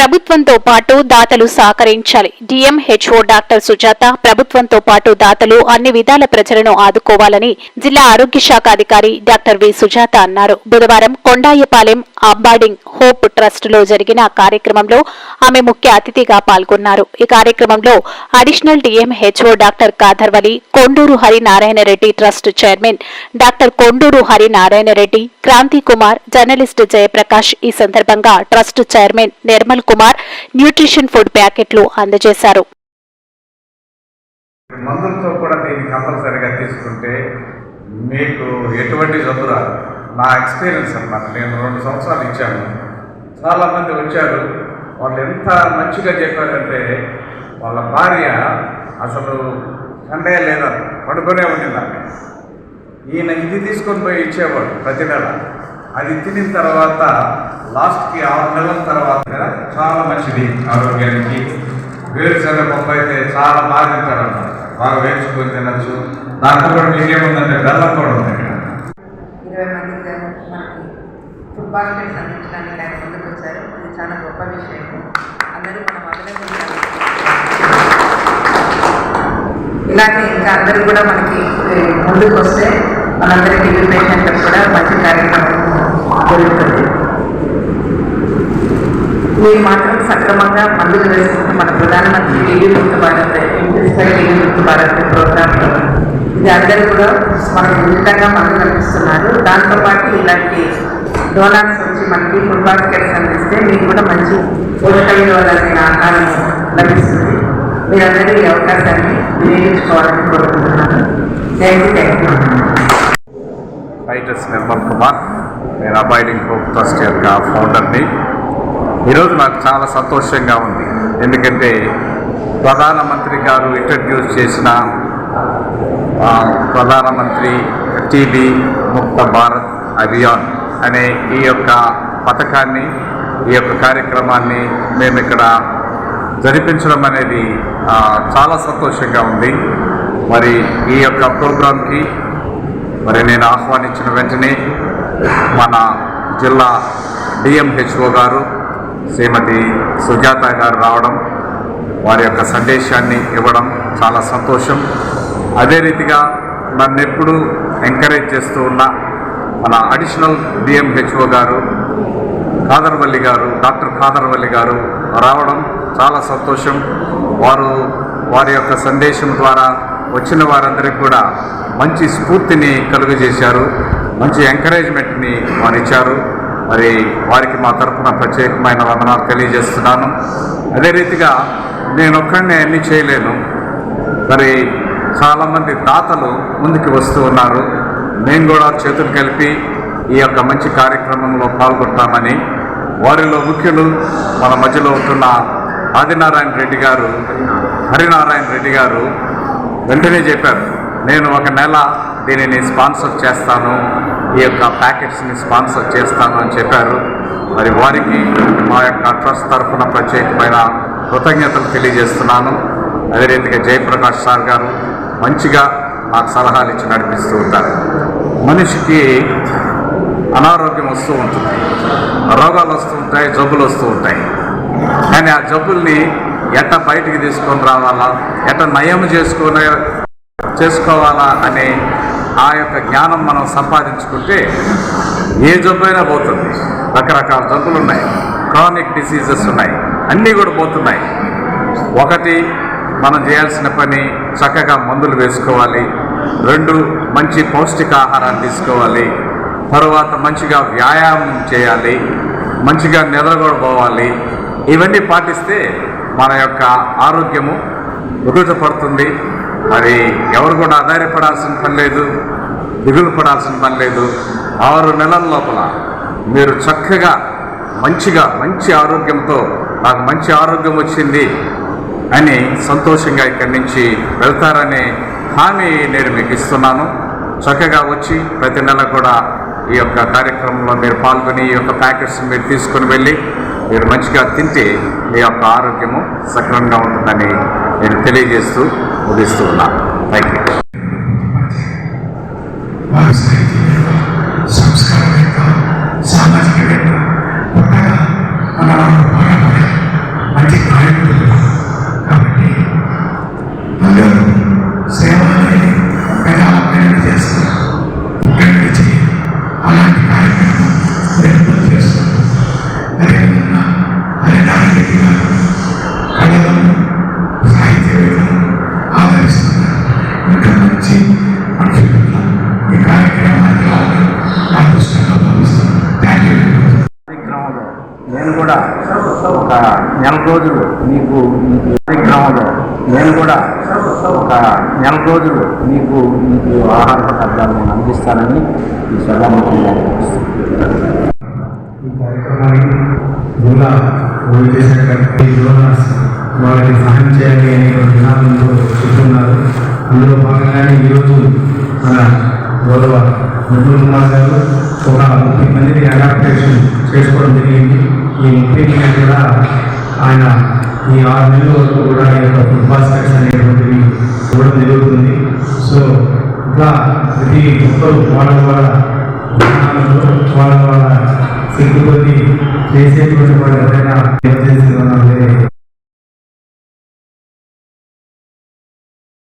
ప్రభుత్వంతో పాటు దాతలు సహకరించాలి. డిఎంహెచ్ఓ డాక్టర్ సుజాత ప్రభుత్వంతో పాటు దాతలు అన్ని విధాల ప్రజలను ఆదుకోవాలని జిల్లా ఆరోగ్య శాఖ అధికారి డాక్టర్ వి సుజాత అన్నారు. బుధవారం కొండాయపాలెం అబార్డింగ్ హోప్ ట్రస్ట్ లో జరిగిన కార్యక్రమంలో ఆమె ముఖ్య అతిథిగా పాల్గొన్నారు. ఈ కార్యక్రమంలో additional DMHO doctor Kadarvali, Konduru Harinarayana Reddy trust chairman doctor Konduru Harinarayana Reddy, Kranthi Kumar, journalist Jayaprakash ఈ సందర్భంగా trust chairman Nirmal Kumar nutrition food ప్యాకెట్లు అందజేశారు. మందులతో కూడా దీన్ని కంపల్సరీగా తీసుకుంటే మీకు ఎటువంటి జబ్బు రాదు. నా ఎక్స్పీరియన్స్ అన్నమాట. నేను 2 సంవత్సరాలు ఇచ్చాను. చాలామంది వచ్చారు. వాళ్ళు ఎంత మంచిగా చెప్పారంటే వాళ్ళ భార్య అసలు సండే లేదా పడుకునే ఉండిందండి. ఈయన ఇది తీసుకొని పోయి ఇచ్చేవాడు ప్రతి నెల. అది తినిన తర్వాత లాస్ట్కి 6 నెలల తర్వాత చాలా మంచిది ఆరోగ్యానికి. వేరుశనగ పప్పు అయితే చాలా బాగా తింటారన్నమాట. బాగా వేయించుకొని తినచ్చు. దాంట్లో కూడా మీకేముందంటే బెల్లం కూడా ఉంది. 20 మందికి మనకి ఫుడ్ బాస్కెట్స్ అందించడానికి ఆయన ముందుకు వచ్చారు. ఇది చాలా గొప్ప విషయం. అందరూ మనం అభినందించాలి. ఇలాగే ఇంకా అందరూ కూడా మనకి ముందుకు వస్తే మనందరి టీవీ పేషెంట్లకు కూడా మంచి కార్యక్రమం జరుగుతుంది. మీరు మాత్రం సక్రమంగా మందులు వేసుకుంటే మన ప్రధానమంత్రి టీవీ ముక్త భారత్ ఇంటిస్పై టీవీ ముక్త భారత్ ప్రోగ్రాంలో ఇది అందరూ కూడా మనకు ఉచితంగా మందులు అందిస్తున్నారు. దాంతోపాటు ఇలాంటి డోనార్స్ వచ్చి మనకి ఫుడ్ బాస్కెట్స్ అందిస్తే మీకు కూడా మంచి పోషక విలువలైన ఆహారం లభిస్తుంది. మీరందరూ ఈ అవకాశాన్ని వినియోగించుకోవాలని కోరుకుంటున్నాను. Thank you. Writers Nirmal Kumar. నేను అబార్డింగ్ హోప్ ట్రస్ట్ యొక్క ఫౌండర్ని. ఈరోజు నాకు చాలా సంతోషంగా ఉంది. ఎందుకంటే ప్రధానమంత్రి గారు ఇంట్రడ్యూస్ చేసిన ప్రధానమంత్రి టీబీ ముక్త భారత్ అభియాన్ అనే ఈ యొక్క పథకాన్ని, ఈ యొక్క కార్యక్రమాన్ని మేము ఇక్కడ జరిపించడం అనేది చాలా సంతోషంగా ఉంది. మరి ఈ యొక్క ప్రోగ్రాంకి మరి నేను ఆహ్వానించిన వెంటనే మన జిల్లా డిఎంహెచ్ఓ గారు శ్రీమతి సుజాత గారు రావడం, వారి యొక్క సందేశాన్ని ఇవ్వడం చాలా సంతోషం. అదే రీతిగా నన్ను ఎప్పుడూ ఎంకరేజ్ చేస్తూ ఉన్న మన అడిషనల్ డిఎంహెచ్ఓ గారు కాదర్వల్లి గారు, డాక్టర్ కాదర్వల్లి గారు రావడం చాలా సంతోషం. వారి యొక్క సందేశం ద్వారా వచ్చిన వారందరికీ కూడా మంచి స్ఫూర్తిని కలుగజేశారు, మంచి ఎంకరేజ్మెంట్ని వారు ఇచ్చారు. మరి వారికి మా తరఫున ప్రత్యేకమైన వందనాలు తెలియజేస్తున్నాను. అదే రీతిగా నేను ఒక్కడినే అన్నీ చేయలేను. మరి చాలామంది దాతలు ముందుకు వస్తూ ఉన్నారు. నేను కూడా చేతులు కలిపి ఈ యొక్క మంచి కార్యక్రమంలో పాల్గొంటామని వారిలో ముఖ్యులు మన మధ్యలో ఉంటున్న ఆదినారాయణ రెడ్డి గారు, హరినారాయణ రెడ్డి గారు వెంటనే చెప్పారు, నేను 1 నెల దీనిని స్పాన్సర్ చేస్తాను, ఈ యొక్క ప్యాకెట్స్ని స్పాన్సర్ చేస్తాను అని చెప్పారు. మరి వారికి మా యొక్క ట్రస్ట్ తరఫున ప్రత్యేకమైన కృతజ్ఞతలు తెలియజేస్తున్నాను. అదే రీతిగా జయప్రకాష్ సార్ గారు మంచిగా నాకు సలహాలు ఇచ్చి నడిపిస్తూ ఉంటారు. మనిషికి అనారోగ్యం వస్తూ ఉంటుంది, రోగాలు వస్తూ ఉంటాయి, జబ్బులు వస్తూ ఉంటాయి. కానీ ఆ జబ్బుల్ని ఎట్ట బయటికి తీసుకొని రావాలా, ఎట్ట నయం చేసుకోవాలా అనే ఆ యొక్క జ్ఞానం మనం సంపాదించుకుంటే ఏ జబ్బైనా పోతుంది. రకరకాల జబ్బులు ఉన్నాయి, క్రానిక్ డిసీజెస్ ఉన్నాయి, అన్నీ కూడా పోతున్నాయి. ఒకటి, మనం చేయాల్సిన పని చక్కగా మందులు వేసుకోవాలి. 2, మంచి పౌష్టికాహారాన్ని తీసుకోవాలి. తరువాత మంచిగా వ్యాయామం చేయాలి, మంచిగా నిద్రపోవాలి. ఇవన్నీ పాటిస్తే మన యొక్క ఆరోగ్యము ఉదుటపడుతుంది. మరి ఎవరు కూడా ఆధారపడాల్సిన పని లేదు, దిగులు పడాల్సిన పని లేదు. 6 నెలల లోపల మీరు చక్కగా మంచి ఆరోగ్యంతో నాకు మంచి ఆరోగ్యం వచ్చింది అని సంతోషంగా ఇక్కడి నుంచి వెళ్తారనే హామీ నేను మీకు ఇస్తున్నాను. చక్కగా వచ్చి ప్రతి నెల కూడా ఈ యొక్క కార్యక్రమంలో మీరు పాల్గొని ఈ యొక్క ప్యాకెట్స్ మీరు తీసుకొని వెళ్ళి మీరు మంచిగా తింటే మీ యొక్క ఆరోగ్యము సక్రమంగా ఉంటుందని నేను తెలియజేస్తూ ముగిస్తూ ఉన్నాను. Thank you. సాంస్కృతిక సామాజిక కొత్తగా మన కార్యక్రమం ఏర్పాటు చేస్తారు. అదేవిధంగా హరినారెడ్డి గారు కళలను సాహిత్యవేత్తలను ఆదరిస్తున్నారు. ఇంకా మంచి మనుషులను ఈ కార్యక్రమానికి రావడం నా పుస్తకంగా భావిస్తున్నాను. Thank you. కార్యక్రమంలో నేను కూడా ఒక నెల రోజులు మీకు కార్యక్రమంలో నేను కూడా ఒక నెల రోజులు మీకు ఆహార పదార్థాలను అందిస్తానని ఈ సభాముఖంగా ఈ కార్యక్రమానికి జిల్లా ఓడి చేసినటువంటి డోనర్స్ వాళ్ళకి సహాయం చేయాలి అనే విధానంలో చెప్తున్నారు. అందులో భాగంగానే ఈరోజు మన గౌరవ నిర్మల్ కుమార్ గారు ఒక 30 మందిని అడాప్టేషన్ చేసుకోవడం జరిగింది. ఈ 30 మంది కూడా ఆయన ఈ 6 నెలల వరకు కూడా ఈ యొక్క ఫుడ్ బాస్కెట్స్ అనేటువంటివి ఇవ్వడం జరుగుతుంది. సో ఇట్లా ప్రతి ఒక్కరు వాళ్ళ విధానాలలో వాళ్ళ శక్తి కొద్ది చేసేటువంటి వాళ్ళు ఎవరైనా